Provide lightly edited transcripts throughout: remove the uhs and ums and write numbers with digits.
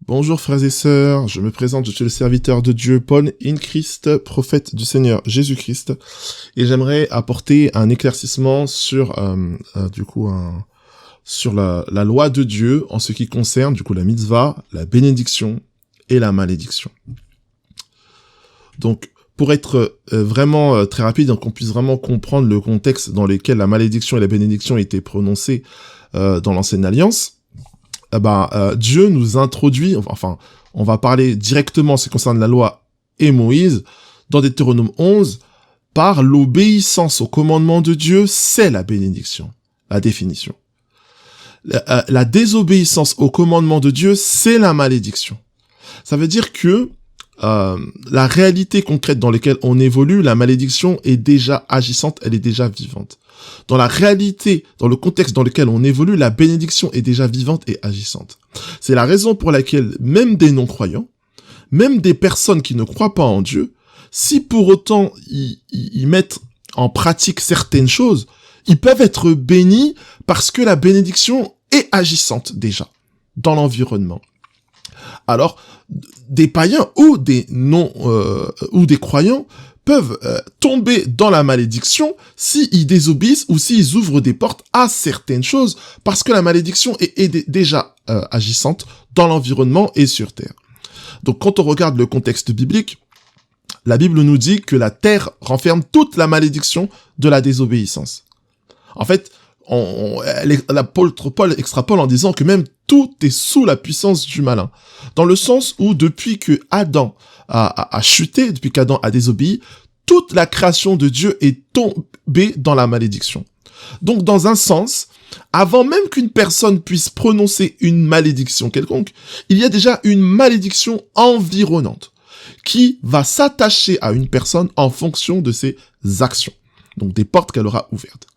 Bonjour frères et sœurs, je me présente, je suis le serviteur de Dieu, Paul in Christ, prophète du Seigneur Jésus-Christ, et j'aimerais apporter un éclaircissement sur, sur la loi de Dieu en ce qui concerne, la mitzvah, la bénédiction et la malédiction. Donc, pour être vraiment très rapide, qu'on puisse vraiment comprendre le contexte dans lequel la malédiction et la bénédiction étaient prononcées dans l'Ancienne Alliance, Dieu nous introduit, on va parler directement en ce qui concerne la loi et Moïse, dans Deutéronome 11, par l'obéissance au commandement de Dieu, c'est la bénédiction, la définition. La désobéissance au commandement de Dieu, c'est la malédiction. Ça veut dire que la réalité concrète dans laquelle on évolue, la malédiction est déjà agissante, elle est déjà vivante. Dans la réalité, dans le contexte dans lequel on évolue, la bénédiction est déjà vivante et agissante. C'est la raison pour laquelle même des non-croyants, même des personnes qui ne croient pas en Dieu, si pour autant ils mettent en pratique certaines choses, ils peuvent être bénis parce que la bénédiction est agissante déjà dans l'environnement. Alors, des païens ou des ou des croyants peuvent tomber dans la malédiction s'ils désobéissent ou s'ils ouvrent des portes à certaines choses, parce que la malédiction est déjà agissante dans l'environnement et sur terre. Donc quand on regarde le contexte biblique, la Bible nous dit que la terre renferme toute la malédiction de la désobéissance. En fait, l'apôtre Paul extrapole en disant que même tout est sous la puissance du malin. Dans le sens où depuis que Adam a chuté, depuis qu'Adam a désobéi, toute la création de Dieu est tombée dans la malédiction. Donc dans un sens, avant même qu'une personne puisse prononcer une malédiction quelconque, il y a déjà une malédiction environnante qui va s'attacher à une personne en fonction de ses actions. Donc des portes qu'elle aura ouvertes.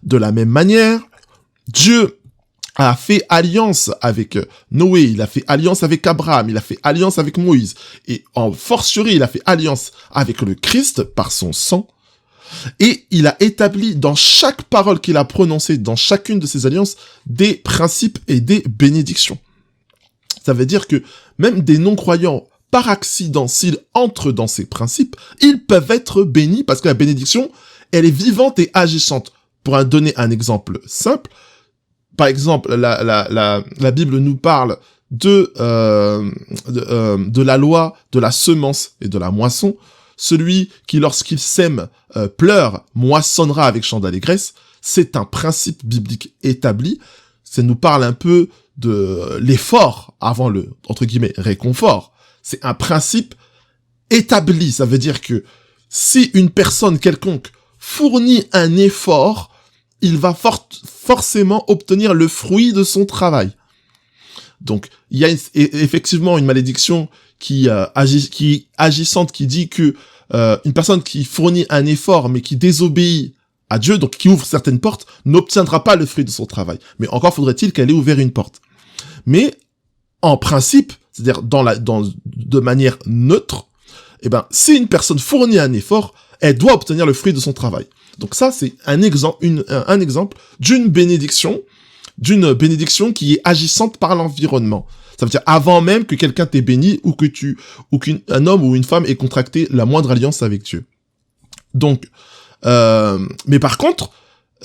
De la même manière, Dieu a fait alliance avec Noé, il a fait alliance avec Abraham, il a fait alliance avec Moïse, et en fortiori, il a fait alliance avec le Christ par son sang, et il a établi dans chaque parole qu'il a prononcée, dans chacune de ces alliances, des principes et des bénédictions. Ça veut dire que même des non-croyants, par accident, s'ils entrent dans ces principes, ils peuvent être bénis parce que la bénédiction, elle est vivante et agissante. Pour donner un exemple simple, par exemple, la Bible nous parle de la loi de la semence et de la moisson. Celui qui, lorsqu'il sème, pleure, moissonnera avec chant d'allégresse. C'est un principe biblique établi. Ça nous parle un peu de l'effort avant le, entre guillemets, réconfort. C'est un principe établi. Ça veut dire que si une personne quelconque fournit un effort, il va forcément obtenir le fruit de son travail. Donc, il y a effectivement une malédiction qui agissante, qui dit que une personne qui fournit un effort mais qui désobéit à Dieu, donc qui ouvre certaines portes, n'obtiendra pas le fruit de son travail. Mais encore faudrait-il qu'elle ait ouvert une porte. Mais en principe, c'est-à-dire de manière neutre, si une personne fournit un effort, elle doit obtenir le fruit de son travail. Donc ça, c'est un exemple d'une bénédiction qui est agissante par l'environnement. Ça veut dire avant même que quelqu'un t'ait béni ou qu'un homme ou une femme ait contracté la moindre alliance avec Dieu. Donc, mais par contre,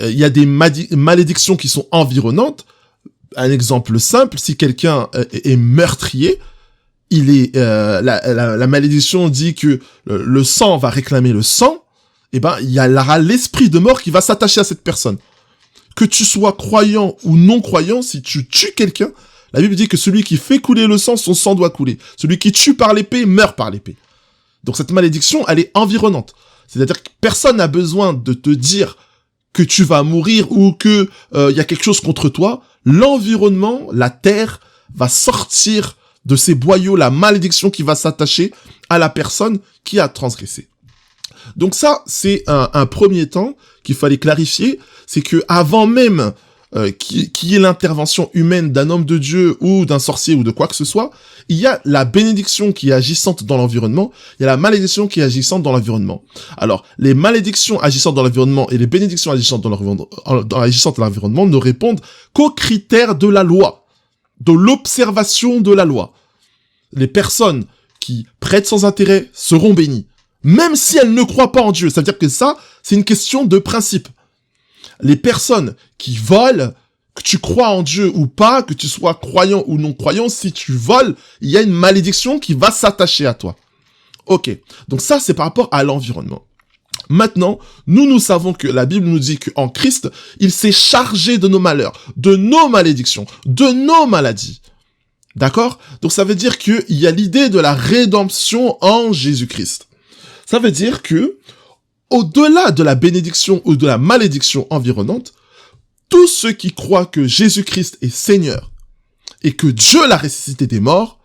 il y a des malédictions qui sont environnantes. Un exemple simple, si quelqu'un est meurtrier, la malédiction dit que le sang va réclamer le sang. Il y aura l'esprit de mort qui va s'attacher à cette personne. Que tu sois croyant ou non croyant, si tu tues quelqu'un, la Bible dit que celui qui fait couler le sang, son sang doit couler. Celui qui tue par l'épée, meurt par l'épée. Donc cette malédiction, elle est environnante. C'est-à-dire que personne n'a besoin de te dire que tu vas mourir ou que y a quelque chose contre toi. L'environnement, la terre, va sortir de ses boyaux la malédiction qui va s'attacher à la personne qui a transgressé. Donc ça, c'est un premier temps qu'il fallait clarifier, c'est que avant même qu'il y ait l'intervention humaine d'un homme de Dieu ou d'un sorcier ou de quoi que ce soit, il y a la bénédiction qui est agissante dans l'environnement, il y a la malédiction qui est agissante dans l'environnement. Alors, les malédictions agissantes dans l'environnement et les bénédictions agissantes dans l'environnement ne répondent qu'aux critères de la loi, de l'observation de la loi. les personnes qui prêtent sans intérêt seront bénies. Même si elles ne croient pas en Dieu. Ça veut dire que ça, c'est une question de principe. Les personnes qui volent, que tu crois en Dieu ou pas, que tu sois croyant ou non croyant, si tu voles, il y a une malédiction qui va s'attacher à toi. Ok. Donc ça, c'est par rapport à l'environnement. Maintenant, nous savons que la Bible nous dit qu'en Christ, il s'est chargé de nos malheurs, de nos malédictions, de nos maladies. D'accord? Donc ça veut dire qu'il y a l'idée de la rédemption en Jésus-Christ. Ça veut dire que, au-delà de la bénédiction ou de la malédiction environnante, tous ceux qui croient que Jésus-Christ est Seigneur et que Dieu l'a ressuscité des morts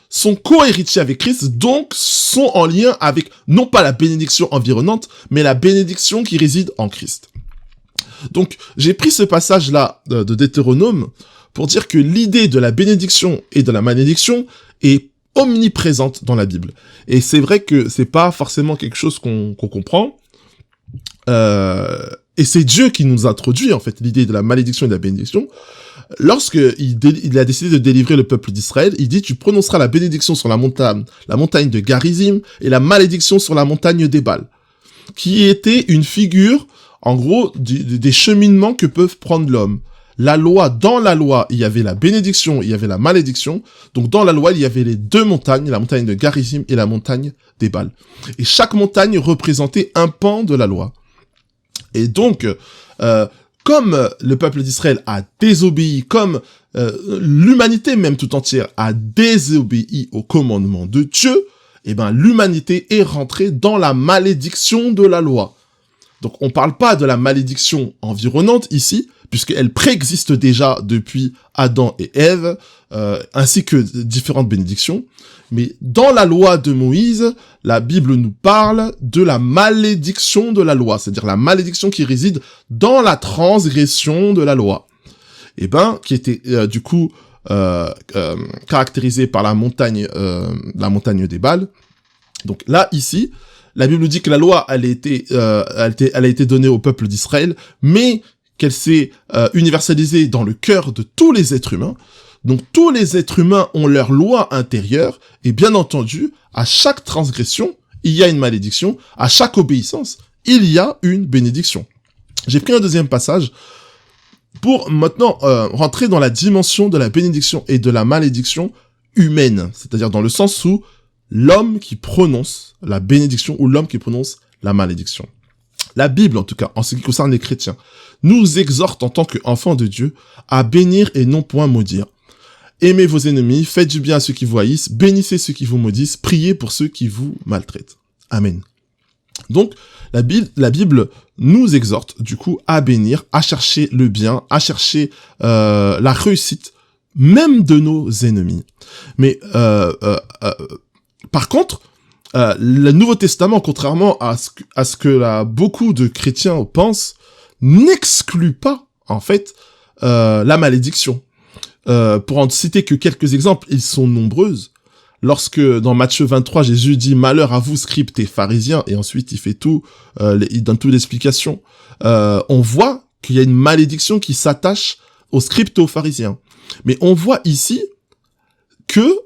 sont co-héritiers avec Christ, donc sont en lien avec non pas la bénédiction environnante, mais la bénédiction qui réside en Christ. Donc, j'ai pris ce passage-là de Deutéronome pour dire que l'idée de la bénédiction et de la malédiction est omniprésente dans la Bible. Et c'est vrai que c'est pas forcément quelque chose qu'on comprend. Et c'est Dieu qui nous introduit, en fait, l'idée de la malédiction et de la bénédiction. Lorsqu'il a décidé de délivrer le peuple d'Israël, il dit, tu prononceras la bénédiction sur la montagne de Garizim, et la malédiction sur la montagne d'Ébal, qui était une figure, en gros, des cheminements que peuvent prendre l'homme. Dans la loi, il y avait la bénédiction, il y avait la malédiction. Donc, dans la loi, il y avait les deux montagnes, la montagne de Garizim et la montagne d'Ébal. Et chaque montagne représentait un pan de la loi. Et donc, comme le peuple d'Israël a désobéi, comme l'humanité même tout entière a désobéi au commandement de Dieu, eh ben, l'humanité est rentrée dans la malédiction de la loi. Donc, on parle pas de la malédiction environnante ici, puisqu'elle préexiste déjà depuis Adam et Ève, ainsi que différentes bénédictions. Mais dans la loi de Moïse, la Bible nous parle de la malédiction de la loi, c'est-à-dire la malédiction qui réside dans la transgression de la loi. Et ben, qui était du coup caractérisée par la montagne d'Ébal. Donc là, ici, la Bible nous dit que la loi, elle a été donnée au peuple d'Israël, mais qu'elle s'est universalisée dans le cœur de tous les êtres humains. Donc tous les êtres humains ont leur loi intérieure, et bien entendu, à chaque transgression, il y a une malédiction, à chaque obéissance, il y a une bénédiction. J'ai pris un deuxième passage pour maintenant rentrer dans la dimension de la bénédiction et de la malédiction humaine, c'est-à-dire dans le sens où l'homme qui prononce la bénédiction ou l'homme qui prononce la malédiction. La Bible, en tout cas, en ce qui concerne les chrétiens, nous exhorte en tant qu'enfants de Dieu à bénir et non point maudire. Aimez vos ennemis, faites du bien à ceux qui vous haïssent, bénissez ceux qui vous maudissent, priez pour ceux qui vous maltraitent. Amen. Donc, la Bible nous exhorte, du coup, à bénir, à chercher le bien, à chercher la réussite, même de nos ennemis. Mais, par contre, le Nouveau Testament, contrairement à ce que beaucoup de chrétiens pensent, n'exclut pas, en fait, la malédiction. Pour en citer que quelques exemples, ils sont nombreuses. Lorsque, dans Matthieu 23, Jésus dit « Malheur à vous, scribes et pharisiens », et ensuite il fait tout, il donne toute l'explication, on voit qu'il y a une malédiction qui s'attache aux scribes et aux pharisiens. Mais on voit ici que,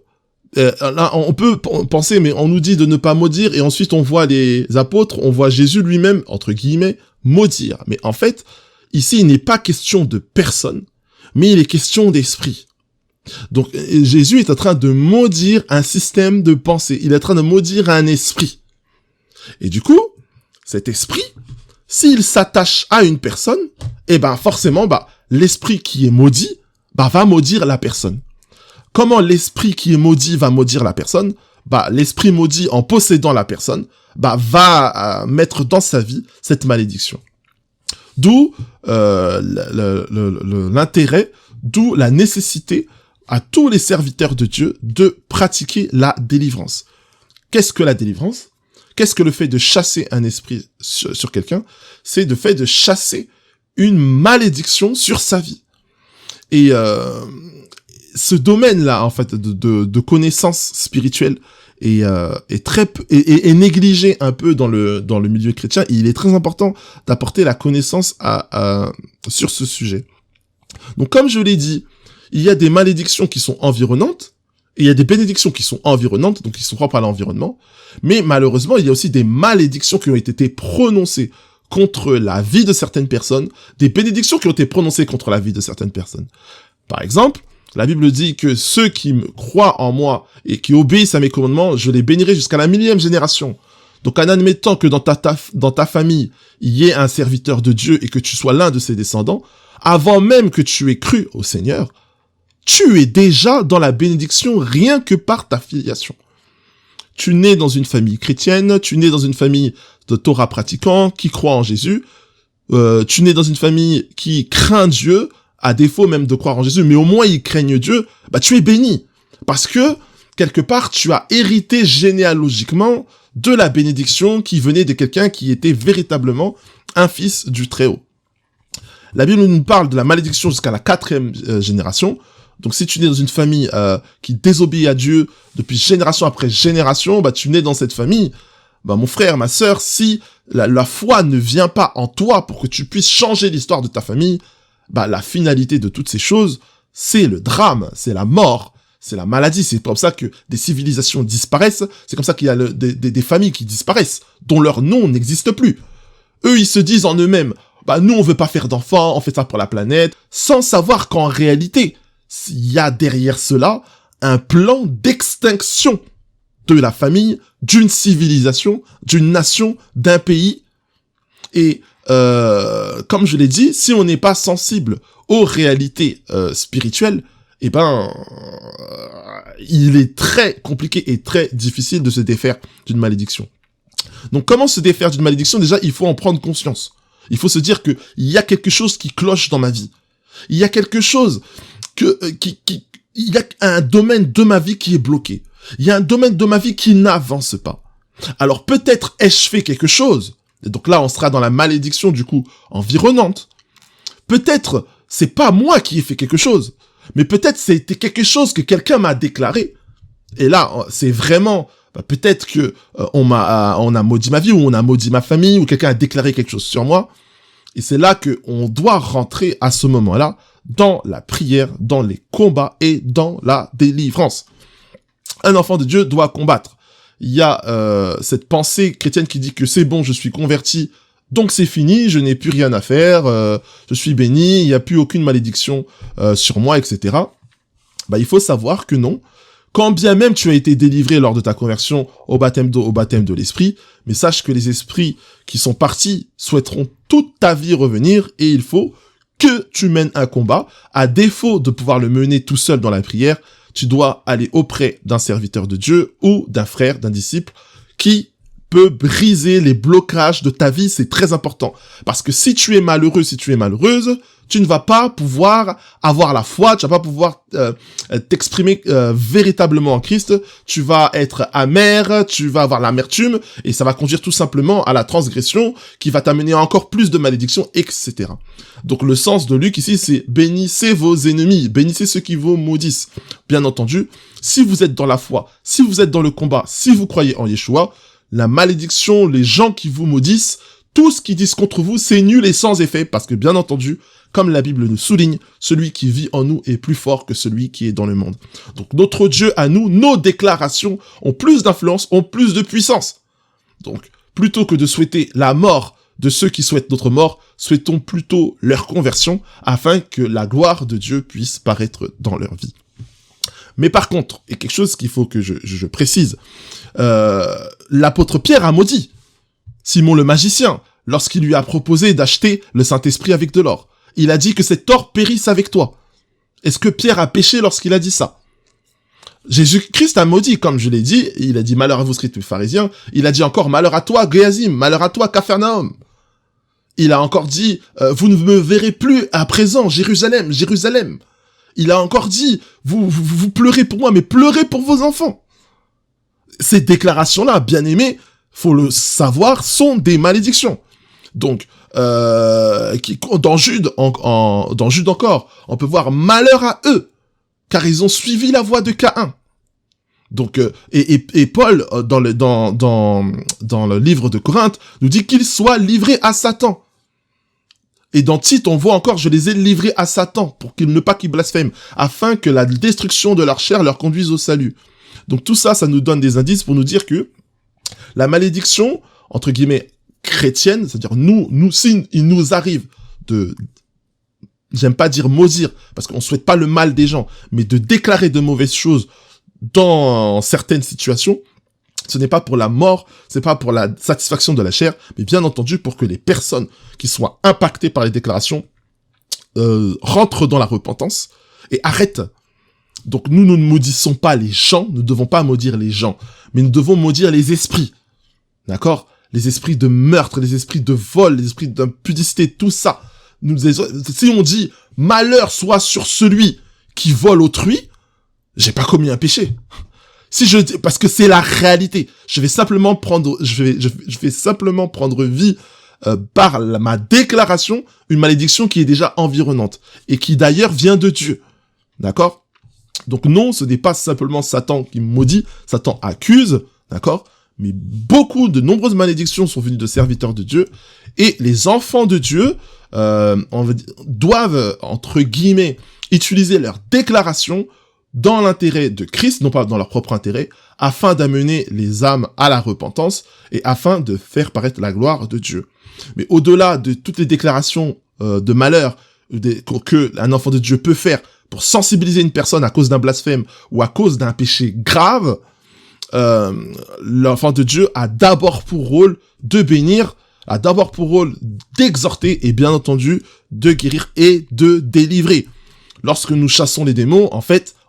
là, on peut penser, mais on nous dit de ne pas maudire, et ensuite on voit les apôtres, on voit Jésus lui-même, entre guillemets, maudire. Mais en fait, ici, il n'est pas question de personne, mais il est question d'esprit. Donc, Jésus est en train de maudire un système de pensée. Il est en train de maudire un esprit. Et du coup, cet esprit, s'il s'attache à une personne, eh ben, forcément, l'esprit qui est maudit, va maudire la personne. Comment l'esprit qui est maudit va maudire la personne? L'esprit maudit, en possédant la personne, va mettre dans sa vie cette malédiction. D'où l'intérêt, d'où la nécessité à tous les serviteurs de Dieu de pratiquer la délivrance. Qu'est-ce que la délivrance? Qu'est-ce que le fait de chasser un esprit sur quelqu'un? C'est le fait de chasser une malédiction sur sa vie. Et ce domaine-là, en fait, de connaissance spirituelle est négligé un peu dans le milieu chrétien. Et il est très important d'apporter la connaissance sur ce sujet. Donc, comme je l'ai dit, il y a des malédictions qui sont environnantes Et il y a des bénédictions qui sont environnantes, donc qui sont propres à l'environnement. Mais malheureusement, il y a aussi des malédictions qui ont été prononcées contre la vie de certaines personnes, des bénédictions qui ont été prononcées contre la vie de certaines personnes. Par exemple, la Bible dit que ceux qui me croient en moi et qui obéissent à mes commandements, je les bénirai jusqu'à la 1000e génération. Donc en admettant que dans ta famille, il y ait un serviteur de Dieu et que tu sois l'un de ses descendants, avant même que tu aies cru au Seigneur, tu es déjà dans la bénédiction rien que par ta filiation. Tu nais dans une famille chrétienne, tu nais dans une famille de Torah pratiquants qui croient en Jésus, tu nais dans une famille qui craint Dieu, à défaut même de croire en Jésus, mais au moins ils craignent Dieu, bah tu es béni. Parce que, quelque part, tu as hérité généalogiquement de la bénédiction qui venait de quelqu'un qui était véritablement un fils du Très-Haut. La Bible nous parle de la malédiction jusqu'à la 4e génération. Donc si tu nais dans une famille qui désobéit à Dieu depuis génération après génération, bah tu nais dans cette famille. Bah mon frère, ma sœur, si la foi ne vient pas en toi pour que tu puisses changer l'histoire de ta famille, bah la finalité de toutes ces choses, c'est le drame, c'est la mort, c'est la maladie. C'est comme ça que des civilisations disparaissent. C'est comme ça qu'il y a des familles qui disparaissent, dont leur nom n'existe plus. Eux, ils se disent en eux-mêmes, bah nous on veut pas faire d'enfants, on fait ça pour la planète, sans savoir qu'en réalité, il y a derrière cela un plan d'extinction de la famille, d'une civilisation, d'une nation, d'un pays. Et comme je l'ai dit, si on n'est pas sensible aux réalités spirituelles, eh ben, il est très compliqué et très difficile de se défaire d'une malédiction. Donc comment se défaire d'une malédiction? Déjà, il faut en prendre conscience. Il faut se dire que il y a quelque chose qui cloche dans ma vie. Il y a quelque chose il y a un domaine de ma vie qui est bloqué. Il y a un domaine de ma vie qui n'avance pas. Alors peut-être ai-je fait quelque chose. Et donc là, on sera dans la malédiction du coup environnante. Peut-être c'est pas moi qui ai fait quelque chose, mais peut-être c'était quelque chose que quelqu'un m'a déclaré. Et là, c'est vraiment peut-être que on a maudit ma vie ou on a maudit ma famille ou quelqu'un a déclaré quelque chose sur moi. Et c'est là que on doit rentrer à ce moment-là dans la prière, dans les combats et dans la délivrance. Un enfant de Dieu doit combattre. Il y a cette pensée chrétienne qui dit que c'est bon, je suis converti, donc c'est fini, je n'ai plus rien à faire, je suis béni, il n'y a plus aucune malédiction sur moi, etc. Bah, il faut savoir que non. Quand bien même tu as été délivré lors de ta conversion au baptême d'eau, au baptême de l'esprit, mais sache que les esprits qui sont partis souhaiteront toute ta vie revenir et il faut que tu mènes un combat. À défaut de pouvoir le mener tout seul dans la prière, tu dois aller auprès d'un serviteur de Dieu ou d'un frère, d'un disciple qui peut briser les blocages de ta vie. C'est très important. Parce que si tu es malheureux, si tu es malheureuse, tu ne vas pas pouvoir avoir la foi, tu vas pas pouvoir t'exprimer véritablement en Christ, tu vas être amer, tu vas avoir l'amertume, et ça va conduire tout simplement à la transgression, qui va t'amener à encore plus de malédictions, etc. Donc le sens de Luc ici, c'est « bénissez vos ennemis, bénissez ceux qui vous maudissent ». Bien entendu, si vous êtes dans la foi, si vous êtes dans le combat, si vous croyez en Yeshua, la malédiction, les gens qui vous maudissent, tout ce qu'ils disent contre vous, c'est nul et sans effet, parce que bien entendu, comme la Bible nous souligne, celui qui vit en nous est plus fort que celui qui est dans le monde. Donc notre Dieu à nous, nos déclarations ont plus d'influence, ont plus de puissance. Donc, plutôt que de souhaiter la mort de ceux qui souhaitent notre mort, souhaitons plutôt leur conversion, afin que la gloire de Dieu puisse paraître dans leur vie. Mais par contre, et quelque chose qu'il faut que je précise, l'apôtre Pierre a maudit Simon le magicien, lorsqu'il lui a proposé d'acheter le Saint-Esprit avec de l'or. Il a dit que cet or périsse avec toi. Est-ce que Pierre a péché lorsqu'il a dit ça? Jésus-Christ a maudit, comme je l'ai dit, il a dit malheur à vous, scribes et pharisiens, il a dit encore malheur à toi, Géazim, malheur à toi, Capharnaüm. Il a encore dit, vous ne me verrez plus à présent, Jérusalem, Jérusalem. Il a encore dit, vous pleurez pour moi, mais pleurez pour vos enfants. Ces déclarations-là, bien aimés, faut le savoir, sont des malédictions. Donc, dans Jude encore, on peut voir malheur à eux, car ils ont suivi la voie de Caïn. Donc, et Paul, dans le livre de Corinthe, nous dit qu'il soit livré à Satan. Et dans Tite, on voit encore, je les ai livrés à Satan pour qu'il ne pas qu'il blasphème, afin que la destruction de leur chair leur conduise au salut. Donc tout ça, ça nous donne des indices pour nous dire que la malédiction, entre guillemets, chrétienne, c'est-à-dire si il nous arrive de, j'aime pas dire maudire, parce qu'on souhaite pas le mal des gens, mais de déclarer de mauvaises choses dans certaines situations, ce n'est pas pour la mort, c'est pas pour la satisfaction de la chair, mais bien entendu pour que les personnes qui soient impactées par les déclarations rentrent dans la repentance et arrêtent. Donc nous ne maudissons pas les gens, nous ne devons pas maudire les gens, mais nous devons maudire les esprits. D'accord? Les esprits de meurtre, les esprits de vol, les esprits d'impudicité, tout ça. Si on dit « malheur soit sur celui qui vole autrui », j'ai pas commis un péché. Si je dis, parce que c'est la réalité. Je vais simplement prendre vie par ma déclaration, une malédiction qui est déjà environnante et qui d'ailleurs vient de Dieu. D'accord? Donc non, ce n'est pas simplement Satan qui maudit, Satan accuse, d'accord? Mais de nombreuses malédictions sont venues de serviteurs de Dieu et les enfants de Dieu doivent, entre guillemets, utiliser leur déclaration dans l'intérêt de Christ, non pas dans leur propre intérêt, afin d'amener les âmes à la repentance et afin de faire paraître la gloire de Dieu. Mais au-delà de toutes les déclarations de malheur que un enfant de Dieu peut faire pour sensibiliser une personne à cause d'un blasphème ou à cause d'un péché grave, l'enfant de Dieu a d'abord pour rôle de bénir, a d'abord pour rôle d'exhorter et bien entendu de guérir et de délivrer. Lorsque nous chassons les démons,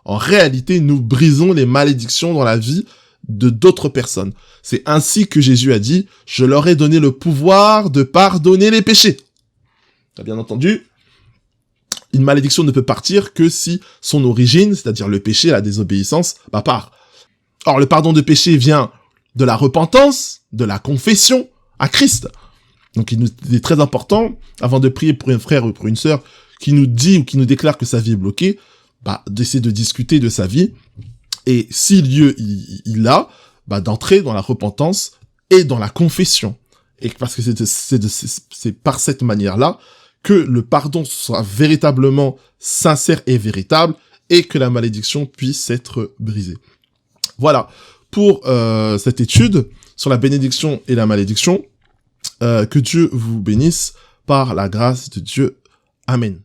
en réalité, nous brisons les malédictions dans la vie de d'autres personnes. C'est ainsi que Jésus a dit, je leur ai donné le pouvoir de pardonner les péchés. T'as bien entendu? Une malédiction ne peut partir que si son origine, c'est-à-dire le péché, la désobéissance, part. Or, le pardon de péché vient de la repentance, de la confession à Christ. Donc, il est très important, avant de prier pour un frère ou pour une sœur qui nous dit ou qui nous déclare que sa vie est bloquée, d'essayer de discuter de sa vie, et si lieu il a, d'entrer dans la repentance et dans la confession. Et parce que c'est par cette manière-là que le pardon soit véritablement sincère et véritable, et que la malédiction puisse être brisée. Voilà, pour cette étude sur la bénédiction et la malédiction, que Dieu vous bénisse par la grâce de Dieu. Amen.